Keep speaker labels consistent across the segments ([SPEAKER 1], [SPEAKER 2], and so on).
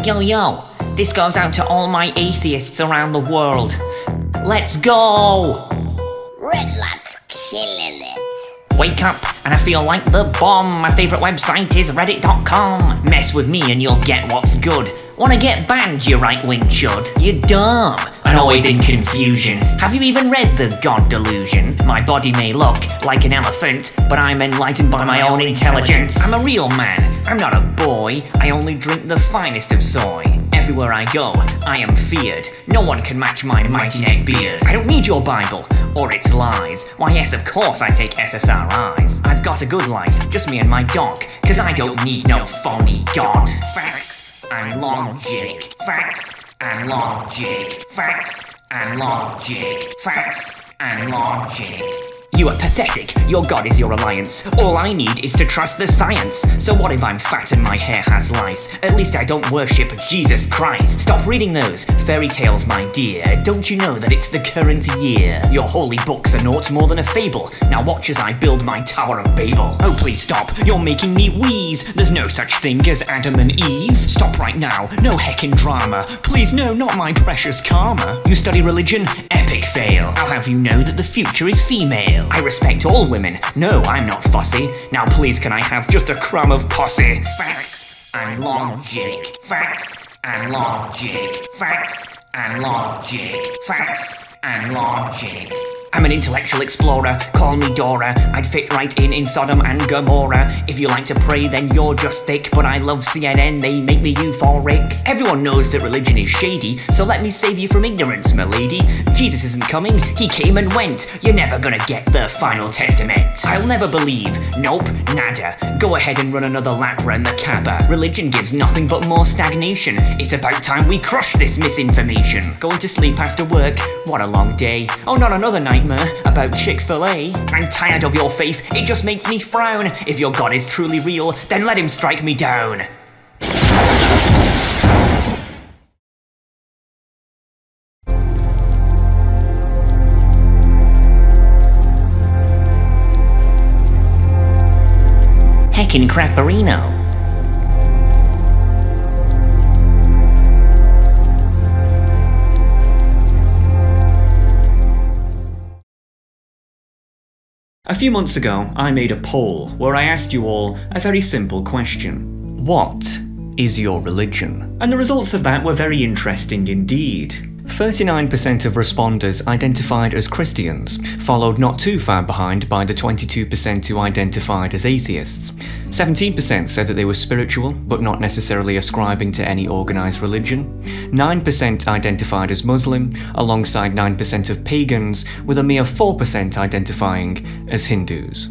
[SPEAKER 1] Yo yo, this goes out to all my atheists around the world. Let's go!
[SPEAKER 2] Redlock's killing it.
[SPEAKER 1] Wake up and I feel like the bomb. My favourite website is reddit.com. Mess with me and you'll get what's good. Wanna get banned, you right-wing chud? You're dumb and always in confusion. Have you even read The God Delusion? My body may look like an elephant, but I'm enlightened by my own intelligence. I'm a real man, I'm not a boy. I only drink the finest of soy. Everywhere I go, I am feared. No one can match my mighty neck beard. I don't need your Bible, or its lies. Why yes, of course I take SSRIs. I've got a good life, just me and my dog, cause I don't need no phony god. Facts and logic. Facts and logic. Facts and logic. Facts and logic. You are pathetic, your god is your alliance. All I need is to trust the science. So what if I'm fat and my hair has lice? At least I don't worship Jesus Christ. Stop reading those fairy tales, my dear. Don't you know that it's the current year? Your holy books are naught more than a fable. Now watch as I build my Tower of Babel. Oh please stop, you're making me wheeze. There's no such thing as Adam and Eve. Stop right now, no heckin' drama. Please no, not my precious karma. You study religion? Epic fail. I'll have you know that the future is female. I respect all women. No, I'm not fussy. Now please can I have just a crumb of posse? Facts and logic. Facts and logic. Facts and logic. Facts and logic. I'm an intellectual explorer, call me Dora. I'd fit right in Sodom and Gomorrah. If you like to pray, then you're just thick. But I love CNN, they make me euphoric. Everyone knows that religion is shady, so let me save you from ignorance, my lady. Jesus isn't coming, he came and went. You're never gonna get the final testament. I'll never believe, nope, nada. Go ahead and run another lap round the Kaaba. Religion gives nothing but more stagnation. It's about time we crush this misinformation. Going to sleep after work, what a long day. Oh, not another nightmare about Chick-fil-A. I'm tired of your faith, it just makes me frown. If your God is truly real, then let him strike me down. Heckin' crapperino. A few months ago, I made a poll where I asked you all a very simple question. What is your religion? And the results of that were very interesting indeed. 39% of responders identified as Christians, followed not too far behind by the 22% who identified as atheists. 17% said that they were spiritual, but not necessarily ascribing to any organised religion. 9% identified as Muslim, alongside 9% of pagans, with a mere 4% identifying as Hindus.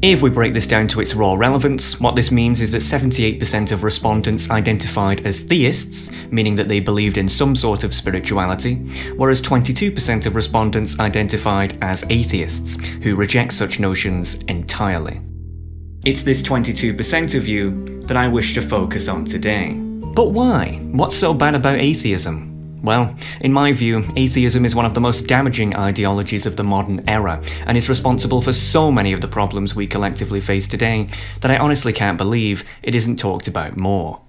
[SPEAKER 1] If we break this down to its raw relevance, what this means is that 78% of respondents identified as theists, meaning that they believed in some sort of spirituality, whereas 22% of respondents identified as atheists, who reject such notions entirely. It's this 22% of you that I wish to focus on today. But why? What's so bad about atheism? Well, in my view, atheism is one of the most damaging ideologies of the modern era, and is responsible for so many of the problems we collectively face today that I honestly can't believe it isn't talked about more.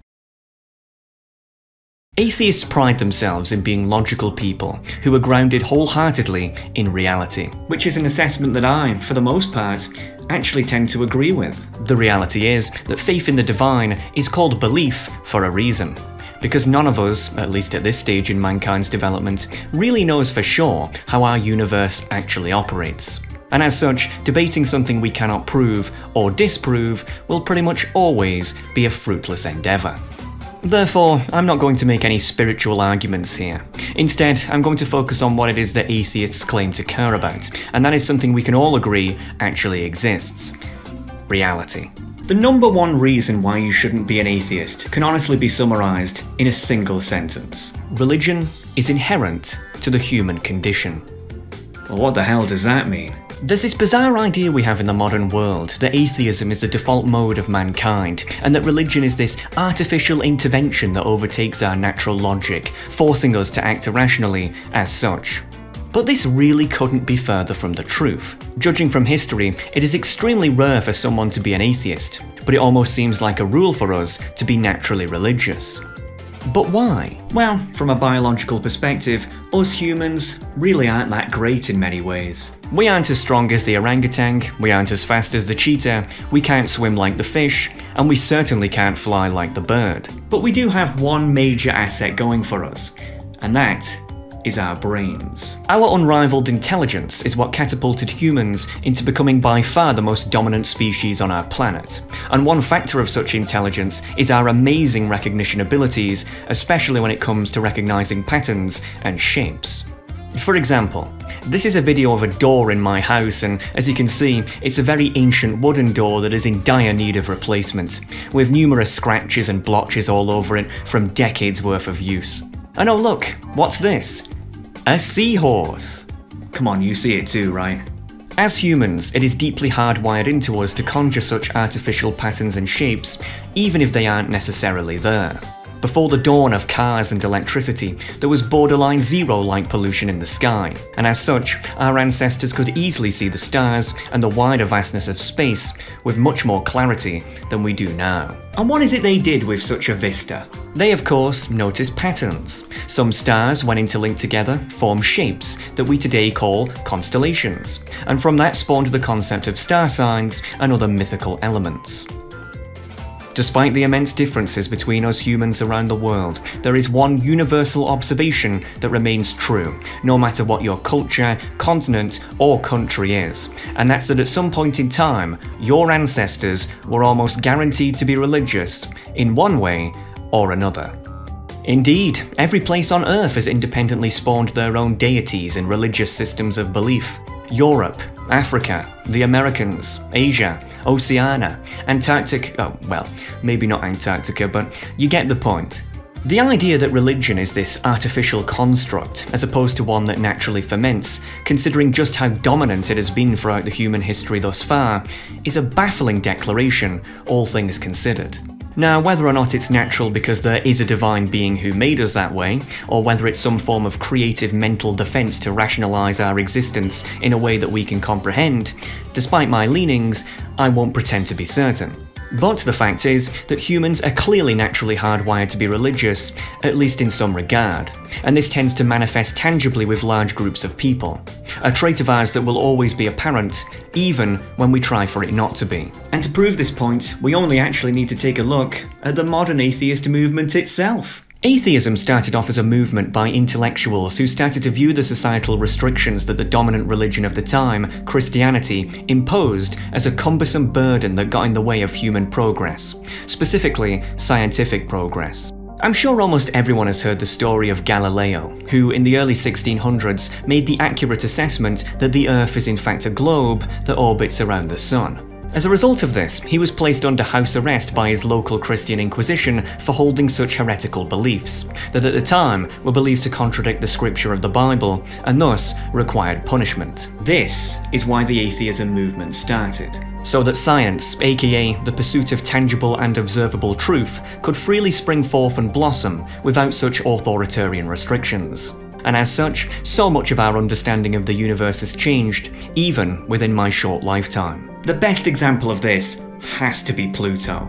[SPEAKER 1] Atheists pride themselves in being logical people who are grounded wholeheartedly in reality, which is an assessment that I, for the most part, actually tend to agree with. The reality is that faith in the divine is called belief for a reason. Because none of us, at least at this stage in mankind's development, really knows for sure how our universe actually operates. And as such, debating something we cannot prove or disprove will pretty much always be a fruitless endeavour. Therefore, I'm not going to make any spiritual arguments here. Instead, I'm going to focus on what it is that atheists claim to care about, and that is something we can all agree actually exists: reality. The number one reason why you shouldn't be an atheist can honestly be summarised in a single sentence. Religion is inherent to the human condition. Well, what the hell does that mean? There's this bizarre idea we have in the modern world that atheism is the default mode of mankind, and that religion is this artificial intervention that overtakes our natural logic, forcing us to act irrationally as such.
[SPEAKER 3] But this really couldn't be further from the truth. Judging from history, it is extremely rare for someone to be an atheist, but it almost seems like a rule for us to be naturally religious. But why? Well, from a biological perspective, us humans really aren't that great in many ways. We aren't as strong as the orangutan, we aren't as fast as the cheetah, we can't swim like the fish, and we certainly can't fly like the bird. But we do have one major asset going for us, and that is our brains. Our unrivaled intelligence is what catapulted humans into becoming by far the most dominant species on our planet. And one factor of such intelligence is our amazing recognition abilities, especially when it comes to recognizing patterns and shapes. For example, this is a video of a door in my house, and as you can see, it's a very ancient wooden door that is in dire need of replacement, with numerous scratches and blotches all over it from decades worth of use. And oh look, what's this? A seahorse! Come on, you see it too, right? As humans, it is deeply hardwired into us to conjure such artificial patterns and shapes, even if they aren't necessarily there. Before the dawn of cars and electricity, there was borderline zero light pollution in the sky, and as such, our ancestors could easily see the stars and the wider vastness of space with much more clarity than we do now. And what is it they did with such a vista? They, of course, noticed patterns. Some stars, when interlinked together, form shapes that we today call constellations, and from that spawned the concept of star signs and other mythical elements. Despite the immense differences between us humans around the world, there is one universal observation that remains true, no matter what your culture, continent, or country is, and that's that at some point in time, your ancestors were almost guaranteed to be religious, in one way or another. Indeed, every place on Earth has independently spawned their own deities and religious systems of belief. Europe, Africa, the Americas, Asia, Oceania, Antarctica, oh, well, maybe not Antarctica, but you get the point. The idea that religion is this artificial construct, as opposed to one that naturally ferments, considering just how dominant it has been throughout the human history thus far, is a baffling declaration, all things considered. Now, whether or not it's natural because there is a divine being who made us that way, or whether it's some form of creative mental defense to rationalize our existence in a way that we can comprehend, despite my leanings, I won't pretend to be certain. But the fact is that humans are clearly naturally hardwired to be religious, at least in some regard, and this tends to manifest tangibly with large groups of people, a trait of ours that will always be apparent, even when we try for it not to be. And to prove this point, we only actually need to take a look at the modern atheist movement itself. Atheism started off as a movement by intellectuals who started to view the societal restrictions that the dominant religion of the time, Christianity, imposed as a cumbersome burden that got in the way of human progress, specifically scientific progress. I'm sure almost everyone has heard the story of Galileo, who in the early 1600s made the accurate assessment that the Earth is in fact a globe that orbits around the Sun. As a result of this, he was placed under house arrest by his local Christian Inquisition for holding such heretical beliefs, that at the time were believed to contradict the scripture of the Bible, and thus required punishment. This is why the atheism movement started, so that science, aka the pursuit of tangible and observable truth, could freely spring forth and blossom without such authoritarian restrictions. And as such, so much of our understanding of the universe has changed, even within my short lifetime. The best example of this has to be Pluto.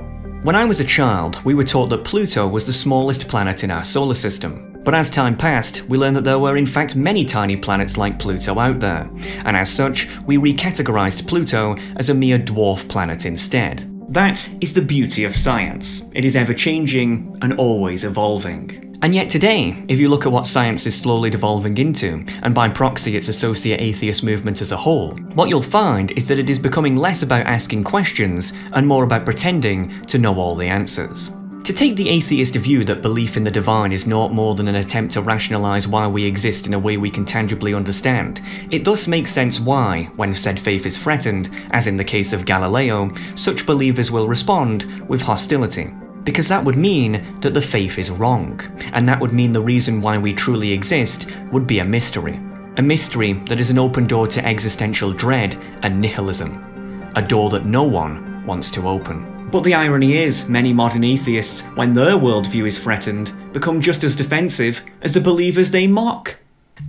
[SPEAKER 3] When I was a child, we were taught that Pluto was the smallest planet in our solar system. But as time passed, we learned that there were in fact many tiny planets like Pluto out there, and as such, we recategorized Pluto as a mere dwarf planet instead. That is the beauty of science. It is ever-changing and always evolving. And yet today, if you look at what science is slowly devolving into, and by proxy its associate atheist movement as a whole, what you'll find is that it is becoming less about asking questions and more about pretending to know all the answers. To take the atheist view that belief in the divine is naught more than an attempt to rationalize why we exist in a way we can tangibly understand, it thus makes sense why, when said faith is threatened, as in the case of Galileo, such believers will respond with hostility. Because that would mean that the faith is wrong, and that would mean the reason why we truly exist would be a mystery. A mystery that is an open door to existential dread and nihilism. A door that no one wants to open. But the irony is, many modern atheists, when their worldview is threatened, become just as defensive as the believers they mock.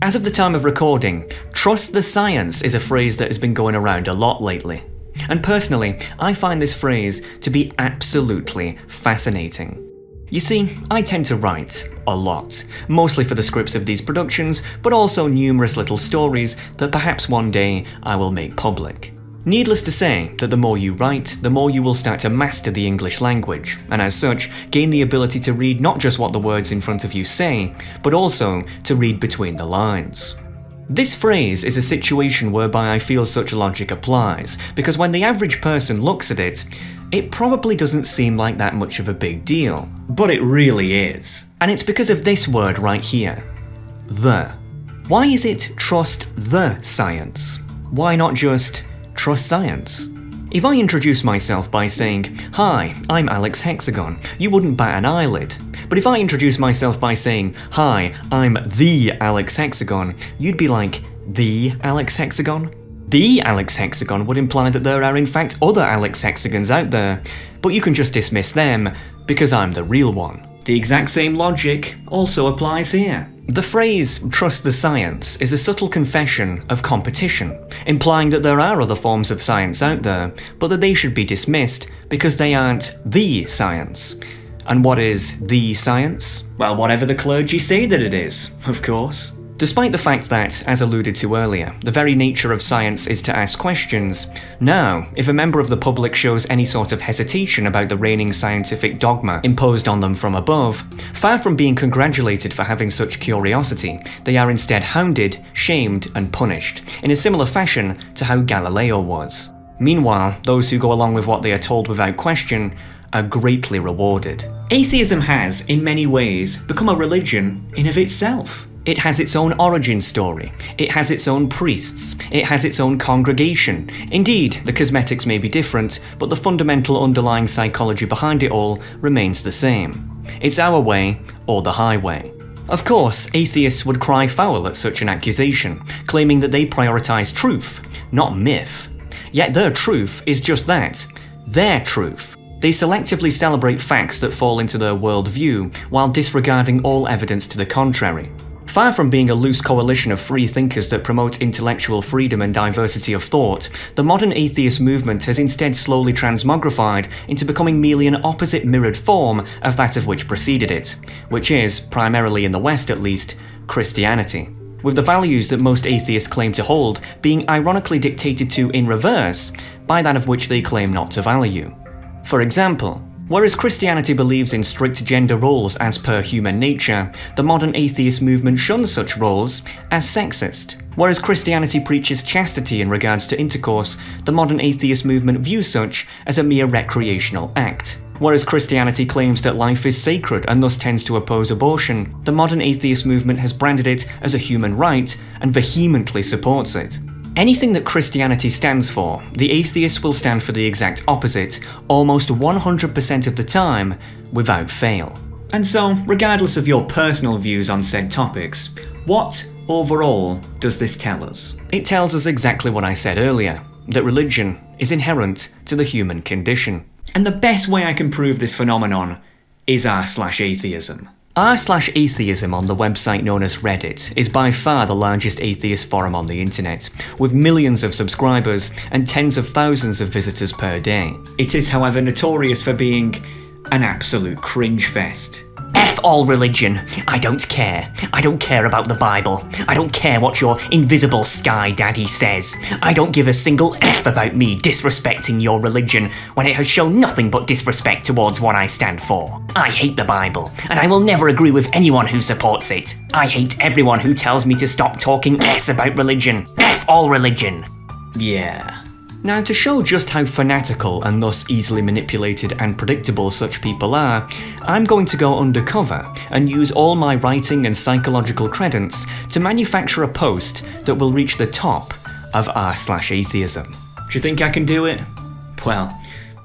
[SPEAKER 3] As of the time of recording, trust the science is a phrase that has been going around a lot lately. And personally, I find this phrase to be absolutely fascinating. You see, I tend to write a lot, mostly for the scripts of these productions, but also numerous little stories that perhaps one day I will make public. Needless to say that the more you write, the more you will start to master the English language, and as such, gain the ability to read not just what the words in front of you say, but also to read between the lines. This phrase is a situation whereby I feel such logic applies, because when the average person looks at it, it probably doesn't seem like that much of a big deal. But it really is. And it's because of this word right here. The. Why is it trust the science? Why not just trust science? If I introduce myself by saying, "Hi, I'm Alex Hexagon," you wouldn't bat an eyelid. But if I introduce myself by saying, "Hi, I'm the Alex Hexagon," you'd be like, "The Alex Hexagon?" The Alex Hexagon would imply that there are in fact other Alex Hexagons out there, but you can just dismiss them because I'm the real one. The exact same logic also applies here. The phrase, "trust the science," is a subtle confession of competition, implying that there are other forms of science out there, but that they should be dismissed because they aren't the science. And what is the science? Well, whatever the clergy say that it is, of course. Despite the fact that, as alluded to earlier, the very nature of science is to ask questions, now, if a member of the public shows any sort of hesitation about the reigning scientific dogma imposed on them from above, far from being congratulated for having such curiosity, they are instead hounded, shamed, and punished, in a similar fashion to how Galileo was. Meanwhile, those who go along with what they are told without question are greatly rewarded. Atheism has, in many ways, become a religion in of itself. It has its own origin story, it has its own priests, it has its own congregation. Indeed, the cosmetics may be different, but the fundamental underlying psychology behind it all remains the same. It's our way, or the highway. Of course, atheists would cry foul at such an accusation, claiming that they prioritise truth, not myth. Yet their truth is just that, their truth. They selectively celebrate facts that fall into their worldview, while disregarding all evidence to the contrary. Far from being a loose coalition of free thinkers that promote intellectual freedom and diversity of thought, the modern atheist movement has instead slowly transmogrified into becoming merely an opposite mirrored form of that of which preceded it, which is, primarily in the West at least, Christianity, with the values that most atheists claim to hold being ironically dictated to in reverse by that of which they claim not to value. For example, whereas Christianity believes in strict gender roles as per human nature, the modern atheist movement shuns such roles as sexist. Whereas Christianity preaches chastity in regards to intercourse, the modern atheist movement views such as a mere recreational act. Whereas Christianity claims that life is sacred and thus tends to oppose abortion, the modern atheist movement has branded it as a human right and vehemently supports it. Anything that Christianity stands for, the atheist will stand for the exact opposite, almost 100% of the time, without fail. And so, regardless of your personal views on said topics, what, overall, does this tell us? It tells us exactly what I said earlier, that religion is inherent to the human condition. And the best way I can prove this phenomenon is r/atheism. r/atheism on the website known as Reddit is by far the largest atheist forum on the internet, with millions of subscribers and tens of thousands of visitors per day. It is, however, notorious for being an absolute cringe fest.
[SPEAKER 1] F all religion. I don't care. I don't care about the Bible. I don't care what your invisible sky daddy says. I don't give a single F about me disrespecting your religion when it has shown nothing but disrespect towards what I stand for. I hate the Bible, and I will never agree with anyone who supports it. I hate everyone who tells me to stop talking S about religion. F all religion.
[SPEAKER 3] Yeah. Now, to show just how fanatical and thus easily manipulated and predictable such people are, I'm going to go undercover and use all my writing and psychological credence to manufacture a post that will reach the top of r/atheism. Do you think I can do it? Well,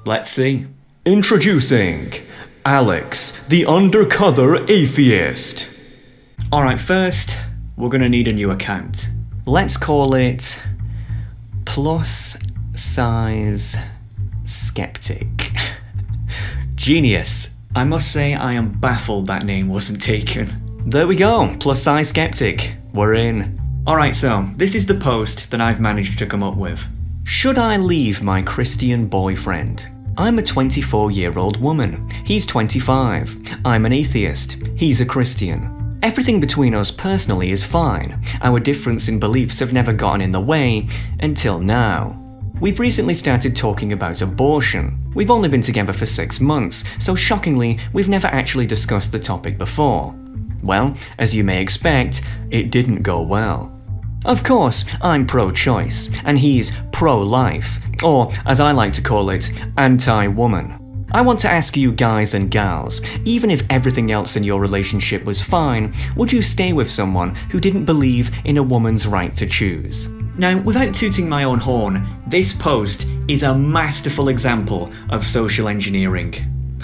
[SPEAKER 3] let's see. Introducing Alex, the undercover atheist. Alright, first, we're gonna need a new account. Let's call it Plus Size Skeptic. Genius. I must say I am baffled that name wasn't taken. There we go, Plus Size Skeptic. we're in. Alright, so this is the post that I've managed to come up with. Should I leave my Christian boyfriend? I'm a 24-year-old woman. He's 25. I'm an atheist. He's a Christian. Everything between us personally is fine. Our difference in beliefs have never gotten in the way until now. We've recently started talking about abortion. We've only been together for 6 months, so shockingly, we've never actually discussed the topic before. Well, as you may expect, it didn't go well. Of course, I'm pro-choice, and he's pro-life, or as I like to call it, anti-woman. I want to ask you guys and gals, even if everything else in your relationship was fine, would you stay with someone who didn't believe in a woman's right to choose? Now, without tooting my own horn, this post is a masterful example of social engineering.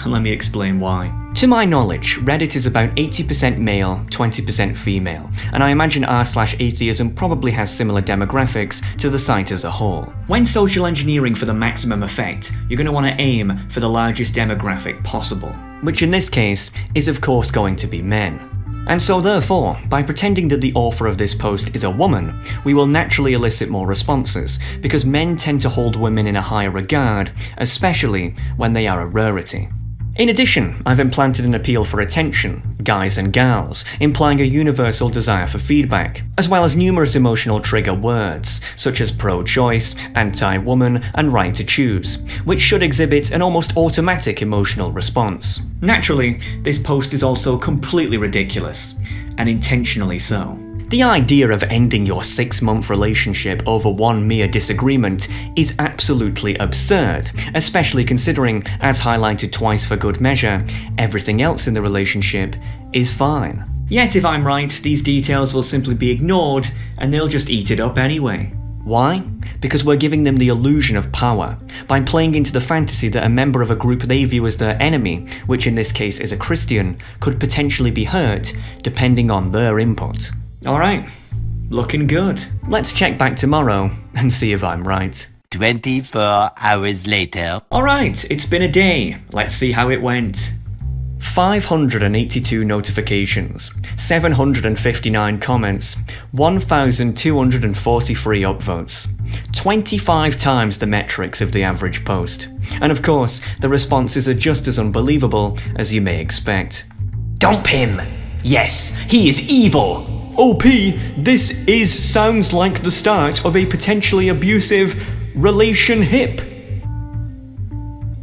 [SPEAKER 3] Let me explain why. To my knowledge, Reddit is about 80% male, 20% female, and I imagine r/atheism probably has similar demographics to the site as a whole. When social engineering for the maximum effect, you're going to want to aim for the largest demographic possible, which in this case is of course going to be men. And so therefore, by pretending that the author of this post is a woman, we will naturally elicit more responses, because men tend to hold women in a higher regard, especially when they are a rarity. In addition, I've implanted an appeal for attention, guys and gals, implying a universal desire for feedback, as well as numerous emotional trigger words, such as pro-choice, anti-woman, and right to choose, which should exhibit an almost automatic emotional response. Naturally, this post is also completely ridiculous, and intentionally so. The idea of ending your 6-month relationship over one mere disagreement is absolutely absurd, especially considering, as highlighted twice for good measure, everything else in the relationship is fine. Yet if I'm right, these details will simply be ignored and they'll just eat it up anyway. Why? Because we're giving them the illusion of power, by playing into the fantasy that a member of a group they view as their enemy, which in this case is a Christian, could potentially be hurt depending on their input. Alright, looking good. Let's check back tomorrow and see if I'm right.
[SPEAKER 4] 24 hours later.
[SPEAKER 3] Alright, it's been a day. Let's see how it went. 582 notifications, 759 comments, 1,243 upvotes. 25 times the metrics of the average post. And of course, the responses are just as unbelievable as you may expect.
[SPEAKER 1] Dump him! Yes, he is evil!
[SPEAKER 3] OP, this sounds like the start of a potentially abusive relationship.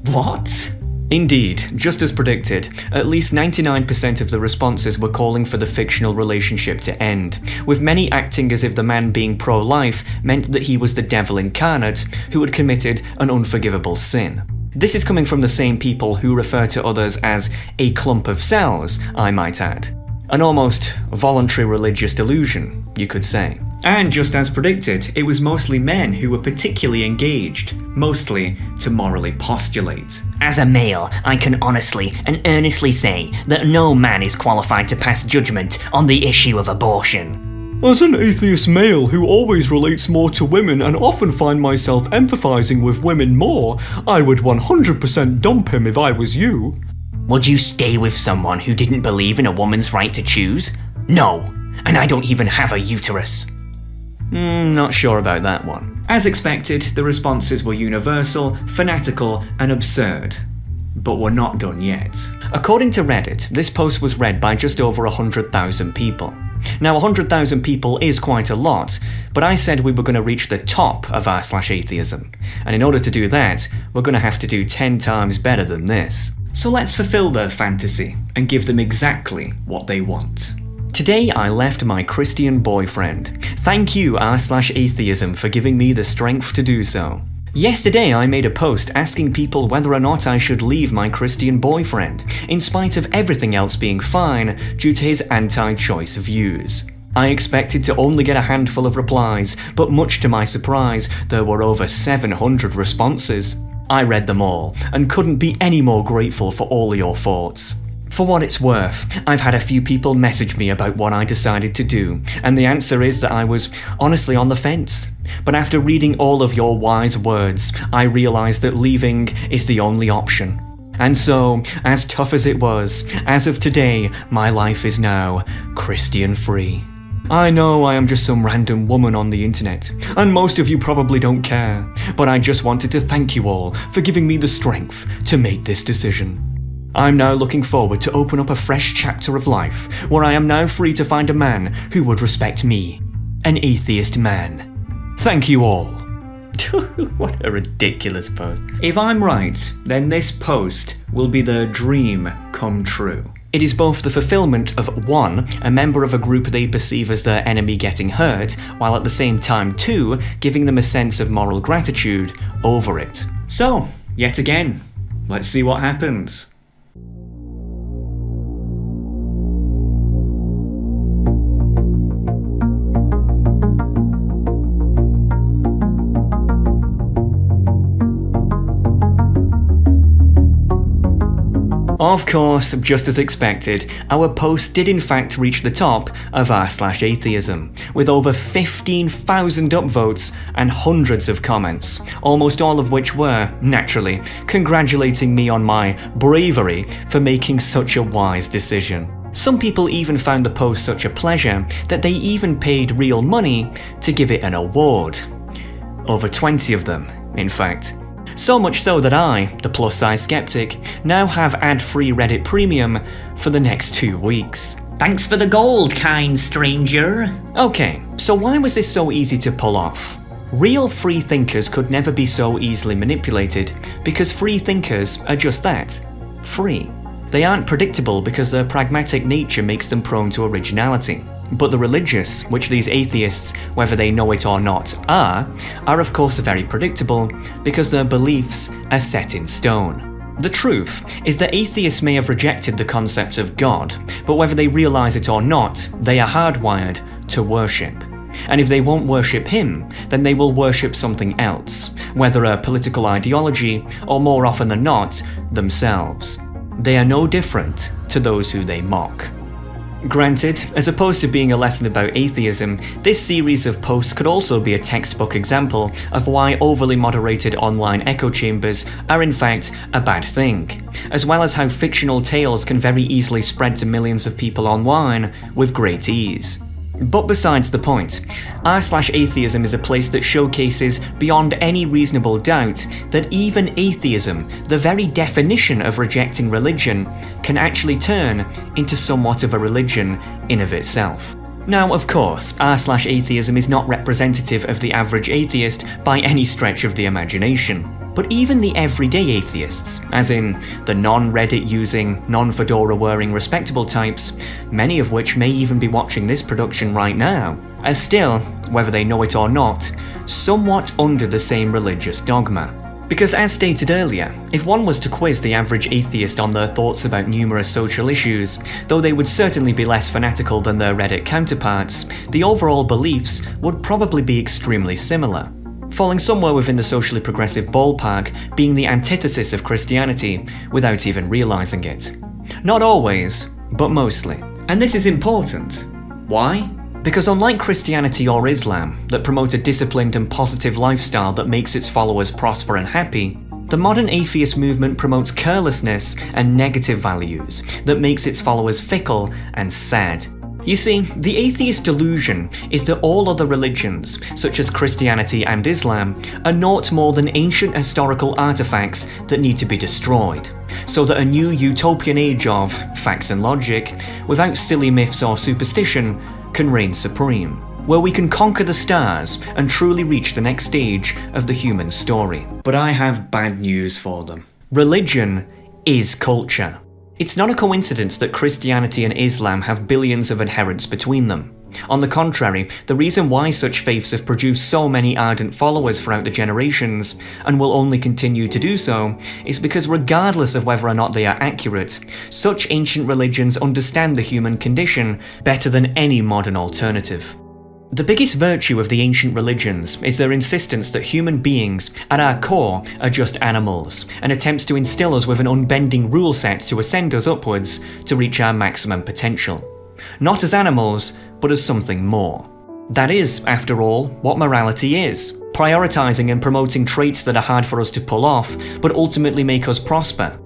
[SPEAKER 3] What? Indeed, just as predicted, at least 99% of the responses were calling for the fictional relationship to end, with many acting as if the man being pro-life meant that he was the devil incarnate who had committed an unforgivable sin. This is coming from the same people who refer to others as a clump of cells, I might add. An almost voluntary religious delusion, you could say. And just as predicted, it was mostly men who were particularly engaged, mostly to morally postulate.
[SPEAKER 1] As a male, I can honestly and earnestly say that no man is qualified to pass judgment on the issue of abortion.
[SPEAKER 3] As an atheist male who always relates more to women and often find myself empathizing with women more, I would 100% dump him if I was you.
[SPEAKER 1] Would you stay with someone who didn't believe in a woman's right to choose? No, and I don't even have a uterus.
[SPEAKER 3] Not sure about that one. As expected, the responses were universal, fanatical, and absurd. But we're not done yet. According to Reddit, this post was read by just over 100,000 people. Now 100,000 people is quite a lot, but I said we were going to reach the top of r/atheism, and in order to do that, we're going to have to do 10 times better than this. So let's fulfill their fantasy and give them exactly what they want. Today I left my Christian boyfriend. Thank you r/atheism for giving me the strength to do so. Yesterday I made a post asking people whether or not I should leave my Christian boyfriend, in spite of everything else being fine due to his anti-choice views. I expected to only get a handful of replies, but much to my surprise, there were over 700 responses. I read them all, and couldn't be any more grateful for all your thoughts. For what it's worth, I've had a few people message me about what I decided to do, and the answer is that I was honestly on the fence. But after reading all of your wise words, I realised that leaving is the only option. And so, as tough as it was, as of today, my life is now Christian free. I know I am just some random woman on the internet, and most of you probably don't care, but I just wanted to thank you all for giving me the strength to make this decision. I'm now looking forward to open up a fresh chapter of life, where I am now free to find a man who would respect me. An atheist man. Thank you all. What a ridiculous post. If I'm right, then this post will be the dream come true. It is both the fulfillment of 1, a member of a group they perceive as their enemy getting hurt, while at the same time 2, giving them a sense of moral gratitude over it. So, yet again, let's see what happens. Of course, just as expected, our post did in fact reach the top of r/atheism, with over 15,000 upvotes and hundreds of comments, almost all of which were, naturally, congratulating me on my bravery for making such a wise decision. Some people even found the post such a pleasure that they even paid real money to give it an award. Over 20 of them, in fact. So much so that I, the plus-size skeptic, now have ad-free Reddit Premium for the next 2 weeks.
[SPEAKER 1] Thanks for the gold, kind stranger.
[SPEAKER 3] Okay, so why was this so easy to pull off? Real free thinkers could never be so easily manipulated, because free thinkers are just that, free. They aren't predictable because their pragmatic nature makes them prone to originality. But the religious, which these atheists, whether they know it or not, are of course very predictable because their beliefs are set in stone. The truth is that atheists may have rejected the concept of God, but whether they realise it or not, they are hardwired to worship. And if they won't worship him, then they will worship something else, whether a political ideology or, more often than not, themselves. They are no different to those who they mock. Granted, as opposed to being a lesson about atheism, this series of posts could also be a textbook example of why overly moderated online echo chambers are in fact a bad thing, as well as how fictional tales can very easily spread to millions of people online with great ease. But besides the point, r/atheism is a place that showcases beyond any reasonable doubt that even atheism, the very definition of rejecting religion, can actually turn into somewhat of a religion in of itself. Now, of course, r/atheism is not representative of the average atheist by any stretch of the imagination. But even the everyday atheists, as in the non-Reddit using, non-fedora wearing respectable types, many of which may even be watching this production right now, are still, whether they know it or not, somewhat under the same religious dogma. Because as stated earlier, if one was to quiz the average atheist on their thoughts about numerous social issues, though they would certainly be less fanatical than their Reddit counterparts, the overall beliefs would probably be extremely similar, falling somewhere within the socially progressive ballpark, being the antithesis of Christianity without even realising it. Not always, but mostly. And this is important. Why? Because unlike Christianity or Islam, that promote a disciplined and positive lifestyle that makes its followers prosper and happy, the modern atheist movement promotes carelessness and negative values that makes its followers fickle and sad. You see, the atheist delusion is that all other religions, such as Christianity and Islam, are naught more than ancient historical artifacts that need to be destroyed, so that a new utopian age of facts and logic, without silly myths or superstition, can reign supreme, where we can conquer the stars and truly reach the next stage of the human story. But I have bad news for them. Religion is culture. It's not a coincidence that Christianity and Islam have billions of adherents between them. On the contrary, the reason why such faiths have produced so many ardent followers throughout the generations, and will only continue to do so, is because regardless of whether or not they are accurate, such ancient religions understand the human condition better than any modern alternative. The biggest virtue of the ancient religions is their insistence that human beings, at our core, are just animals, and attempts to instill us with an unbending rule set to ascend us upwards to reach our maximum potential. Not as animals, but as something more. That is, after all, what morality is, prioritising and promoting traits that are hard for us to pull off, but ultimately make us prosper.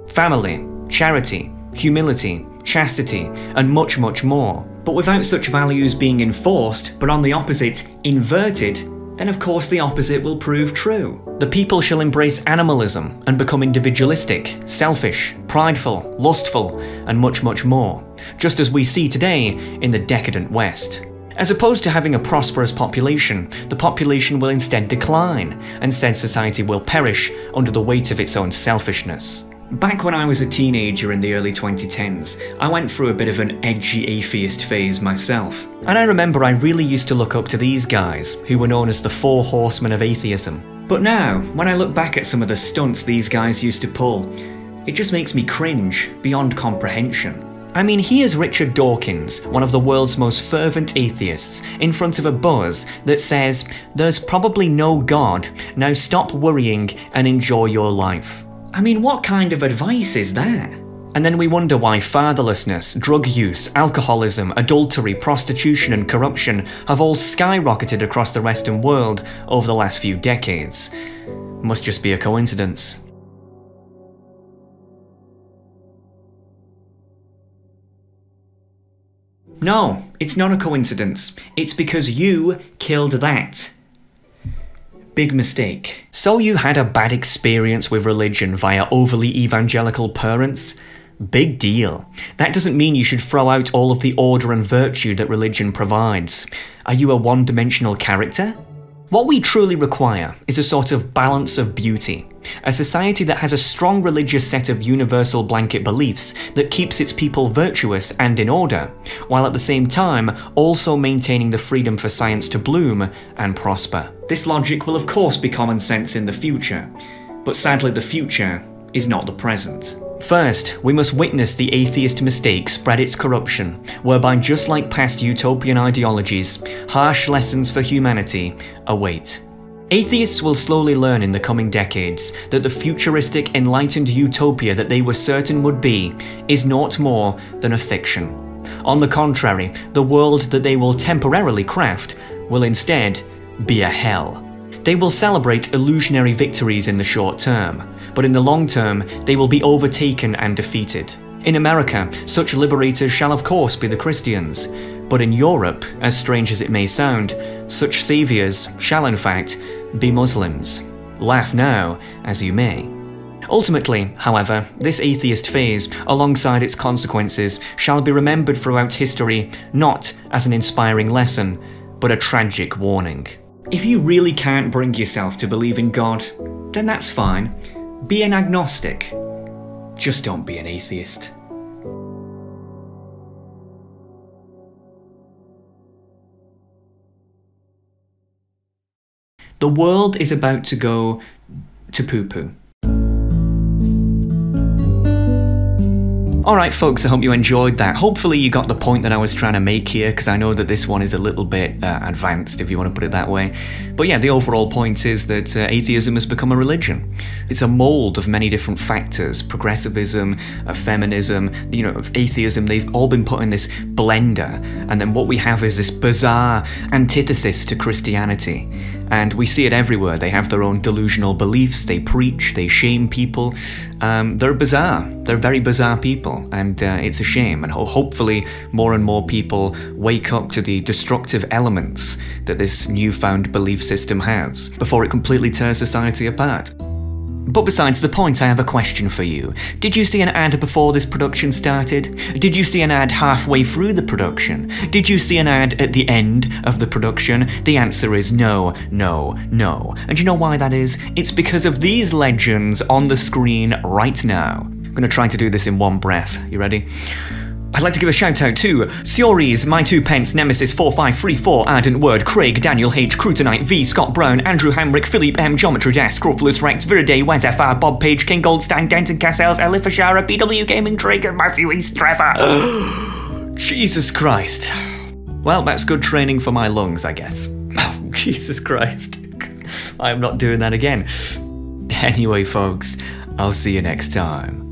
[SPEAKER 3] Family, charity, humility, chastity, and much, much more. But without such values being enforced, but on the opposite, inverted, then of course the opposite will prove true. The people shall embrace animalism and become individualistic, selfish, prideful, lustful, and much, much more, just as we see today in the decadent West. As opposed to having a prosperous population, the population will instead decline, and said society will perish under the weight of its own selfishness. Back when I was a teenager in the early 2010s, I went through a bit of an edgy atheist phase myself. And I remember I really used to look up to these guys, who were known as the Four Horsemen of Atheism. But now, when I look back at some of the stunts these guys used to pull, it just makes me cringe beyond comprehension. I mean, here's Richard Dawkins, one of the world's most fervent atheists, in front of a buzz that says, "There's probably no God, now stop worrying and enjoy your life." I mean, what kind of advice is that? And then we wonder why fatherlessness, drug use, alcoholism, adultery, prostitution and corruption have all skyrocketed across the Western world over the last few decades. Must just be a coincidence. No, it's not a coincidence. It's because you killed that. Big mistake. So you had a bad experience with religion via overly evangelical parents? Big deal. That doesn't mean you should throw out all of the order and virtue that religion provides. Are you a one-dimensional character? What we truly require is a sort of balance of beauty. A society that has a strong religious set of universal blanket beliefs that keeps its people virtuous and in order, while at the same time also maintaining the freedom for science to bloom and prosper. This logic will of course be common sense in the future, but sadly the future is not the present. First, we must witness the atheist mistake spread its corruption, whereby just like past utopian ideologies, harsh lessons for humanity await. Atheists will slowly learn in the coming decades that the futuristic enlightened utopia that they were certain would be is naught more than a fiction. On the contrary, the world that they will temporarily craft will instead be a hell. They will celebrate illusionary victories in the short term, but in the long term they will be overtaken and defeated. In America, such liberators shall of course be the Christians, but in Europe, as strange as it may sound, such saviours shall in fact be Muslims. Laugh now, as you may. Ultimately, however, this atheist phase, alongside its consequences, shall be remembered throughout history not as an inspiring lesson, but a tragic warning. If you really can't bring yourself to believe in God, then that's fine. Be an agnostic. Just don't be an atheist. The world is about to go to poo-poo. Alright folks, I hope you enjoyed that. Hopefully you got the point that I was trying to make here, because I know that this one is a little bit advanced, if you want to put it that way. But yeah, the overall point is that atheism has become a religion. It's a mould of many different factors. Progressivism, feminism, atheism, they've all been put in this blender. And then what we have is this bizarre antithesis to Christianity. And we see it everywhere. They have their own delusional beliefs, they preach, they shame people. They're bizarre. They're very bizarre people, and it's a shame. And hopefully more and more people wake up to the destructive elements that this newfound belief system has, before it completely tears society apart. But besides the point, I have a question for you. Did you see an ad before this production started? Did you see an ad halfway through the production? Did you see an ad at the end of the production? The answer is no, no, no. And you know why that is? It's because of these legends on the screen right now. I'm gonna try to do this in one breath. You ready? I'd like to give a shout out to Siories, My Two Pence, Nemesis 4534, Ardent Word, Craig, Daniel H, Crutonite, V, Scott Brown, Andrew Hamrick, Philippe M, Geometry Desk, Scrofulous Rex, Viriday, Wes FR, Bob Page, King Goldstein, Denton Cassels, Elif Ashara, BW Gaming Trigger, Matthew East, Trevor. Jesus Christ. Well, that's good training for my lungs, I guess. Oh, Jesus Christ. I'm not doing that again. Anyway, folks, I'll see you next time.